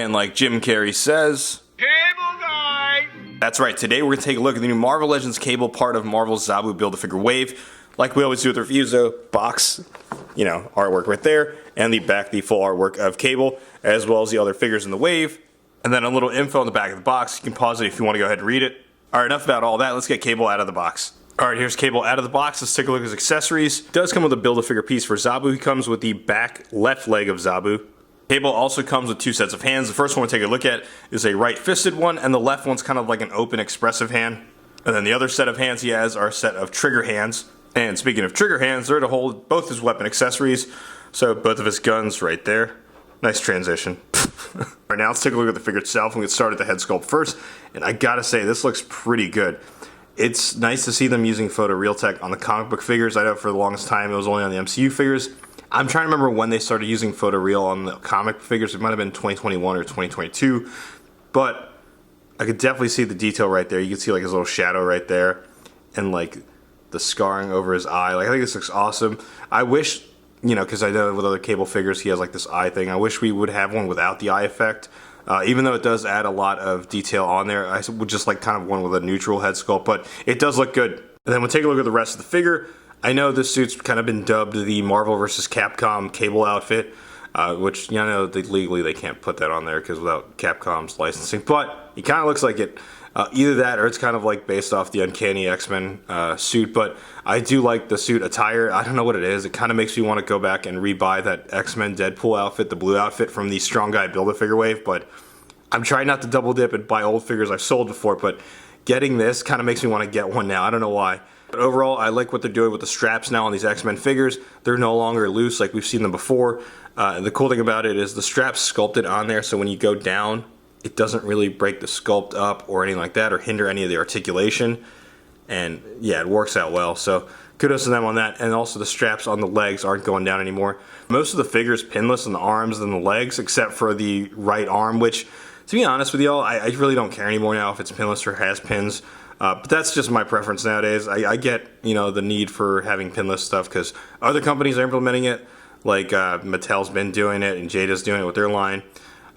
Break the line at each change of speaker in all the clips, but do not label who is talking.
And like Jim Carrey says,
Cable guy!
That's right, today we're going to take a look at the new Marvel Legends Cable, part of Marvel's Zabu Build-A-Figure wave. Like we always do with reviews though, box, artwork right there, and the full artwork of Cable, as well as the other figures in the wave. And then a little info on the back of the box. You can pause it if you want to go ahead and read it. Alright, enough about all that, let's get Cable out of the box. Alright, here's Cable out of the box. Let's take a look at his accessories. It does come with a Build-A-Figure piece for Zabu. He comes with the back left leg of Zabu. Cable also comes with two sets of hands. The first one we'll take a look at is a right-fisted one, and the left one's kind of like an open, expressive hand. And then the other set of hands he has are a set of trigger hands. And speaking of trigger hands, they're to hold both his weapon accessories. So both of his guns right there. Nice transition. Alright, now let's take a look at the figure itself. We'll get started with the head sculpt first. And I gotta say, this looks pretty good. It's nice to see them using photoreal tech on the comic book figures. I know for the longest time it was only on the MCU figures. I'm trying to remember when they started using photoreal on the comic figures. It might have been 2021 or 2022. But I could definitely see the detail right there. You can see like his little shadow right there. And like the scarring over his eye. Like I think this looks awesome. I wish, because I know with other Cable figures he has like this eye thing. I wish we would have one without the eye effect. Even though it does add a lot of detail on there, I would just like kind of one with a neutral head sculpt, but it does look good. And then we'll take a look at the rest of the figure. I know this suit's kind of been dubbed the Marvel vs. Capcom Cable outfit, which, legally they can't put that on there because without Capcom's licensing, but it kind of looks like it. Either that or it's kind of like based off the Uncanny X-Men suit, but I do like the suit attire. I don't know what it is. It kind of makes me want to go back and rebuy that X-Men Deadpool outfit, the blue outfit from the Strong Guy Build-A-Figure wave, but I'm trying not to double dip and buy old figures I've sold before, but getting this kind of makes me want to get one now. I don't know why. But overall, I like what they're doing with the straps now on these X-Men figures. They're no longer loose like we've seen them before. The cool thing about it is the strap's sculpted on there, so when you go down, it doesn't really break the sculpt up or anything like that or hinder any of the articulation. And yeah, it works out well. So kudos to them on that. And also the straps on the legs aren't going down anymore. Most of the figures pinless on the arms and the legs, except for the right arm, which, to be honest with y'all, I really don't care anymore now if it's pinless or has pins. But that's just my preference nowadays. I get, the need for having pinless stuff because other companies are implementing it. Like Mattel's been doing it and Jada's doing it with their line.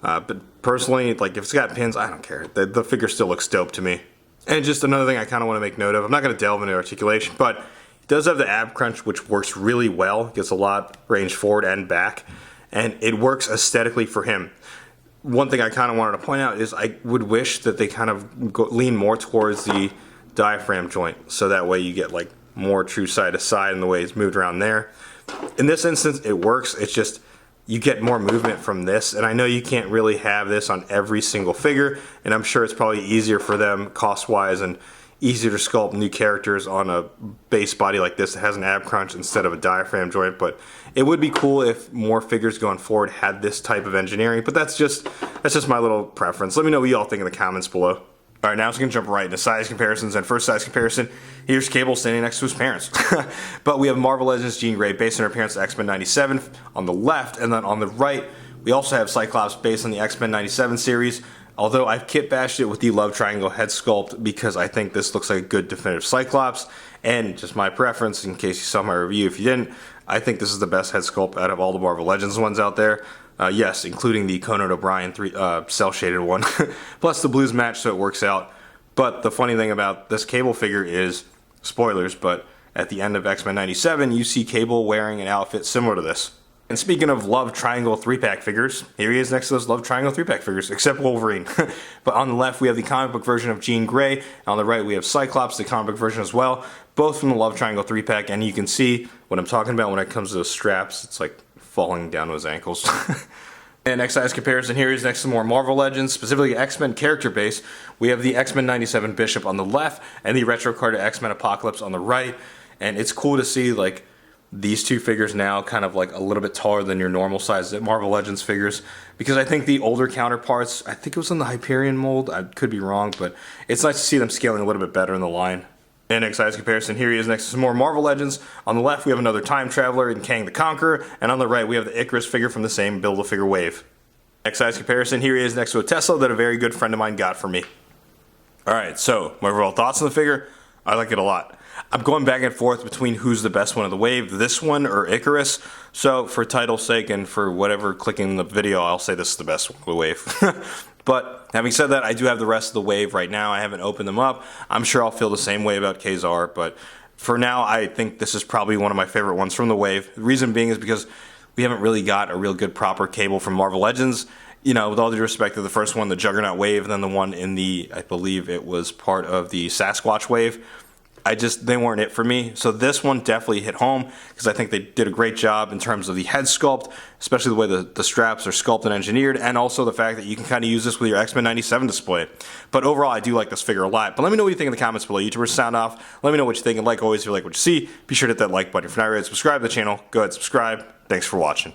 But personally, like if it's got pins, I don't care. The figure still looks dope to me. And just another thing I kind of want to make note of, I'm not going to delve into articulation, but it does have the ab crunch, which works really well. It gets a lot range forward and back, and it works aesthetically for him. One thing I kind of wanted to point out is I would wish that they kind of lean more towards the diaphragm joint, so that way you get like more true side to side in the way it's moved around there. In this instance, it works. It's just you get more movement from this, and I know you can't really have this on every single figure, and I'm sure it's probably easier for them cost-wise and easier to sculpt new characters on a base body like this that has an ab crunch instead of a diaphragm joint, but it would be cool if more figures going forward had this type of engineering, but that's just my little preference. Let me know what y'all think in the comments below. Alright, now I'm just going to jump right into size comparisons, and first size comparison, here's Cable standing next to his parents. But we have Marvel Legends Jean Grey based on her parents' X-Men 97 on the left, and then on the right, we also have Cyclops based on the X-Men 97 series, although I've kit bashed it with the Love Triangle head sculpt because I think this looks like a good definitive Cyclops, and just my preference, in case you saw my review, if you didn't, I think this is the best head sculpt out of all the Marvel Legends ones out there. Yes, including the Conan O'Brien cel-shaded one. Plus the blues match, so it works out. But the funny thing about this Cable figure is, spoilers, but at the end of X-Men 97, you see Cable wearing an outfit similar to this. And speaking of Love Triangle 3-pack figures, here he is next to those Love Triangle 3-pack figures, except Wolverine. But on the left, we have the comic book version of Jean Grey, and on the right, we have Cyclops, the comic book version as well, both from the Love Triangle 3-pack, and you can see what I'm talking about when it comes to the straps. It's like falling down to his ankles. And next size comparison here is next to more Marvel Legends, specifically X-Men character base. We have the X-Men 97 Bishop on the left and the retro card of X-Men Apocalypse on the right. And it's cool to see like these two figures now kind of like a little bit taller than your normal size Marvel Legends figures, because I think the older counterparts, I think it was in the Hyperion mold, I could be wrong, but it's nice to see them scaling a little bit better in the line. And next size comparison, here he is next to some more Marvel Legends. On the left, we have another Time Traveler in Kang the Conqueror, and on the right, we have the Icarus figure from the same Build-A-Figure wave. Next size comparison, here he is next to a Tesla that a very good friend of mine got for me. Alright, so my overall thoughts on the figure. I like it a lot. I'm going back and forth between who's the best one of the wave, this one or Icarus. So for title's sake and for whatever clicking the video, I'll say this is the best one of the wave. But having said that, I do have the rest of the wave right now. I haven't opened them up. I'm sure I'll feel the same way about Kazar, but for now, I think this is probably one of my favorite ones from the wave. The reason being is because we haven't really got a real good proper cable from Marvel Legends. You know, with all due respect to the first one, the Juggernaut wave, and then the one in the, I believe it was part of the Sasquatch wave. They weren't it for me. So this one definitely hit home because I think they did a great job in terms of the head sculpt, especially the way the straps are sculpted and engineered, and also the fact that you can kind of use this with your X-Men 97 display. But overall, I do like this figure a lot. But let me know what you think in the comments below. YouTubers sound off. Let me know what you think. And like always, if you like what you see, be sure to hit that like button. If you're not already subscribe to the channel, go ahead and subscribe. Thanks for watching.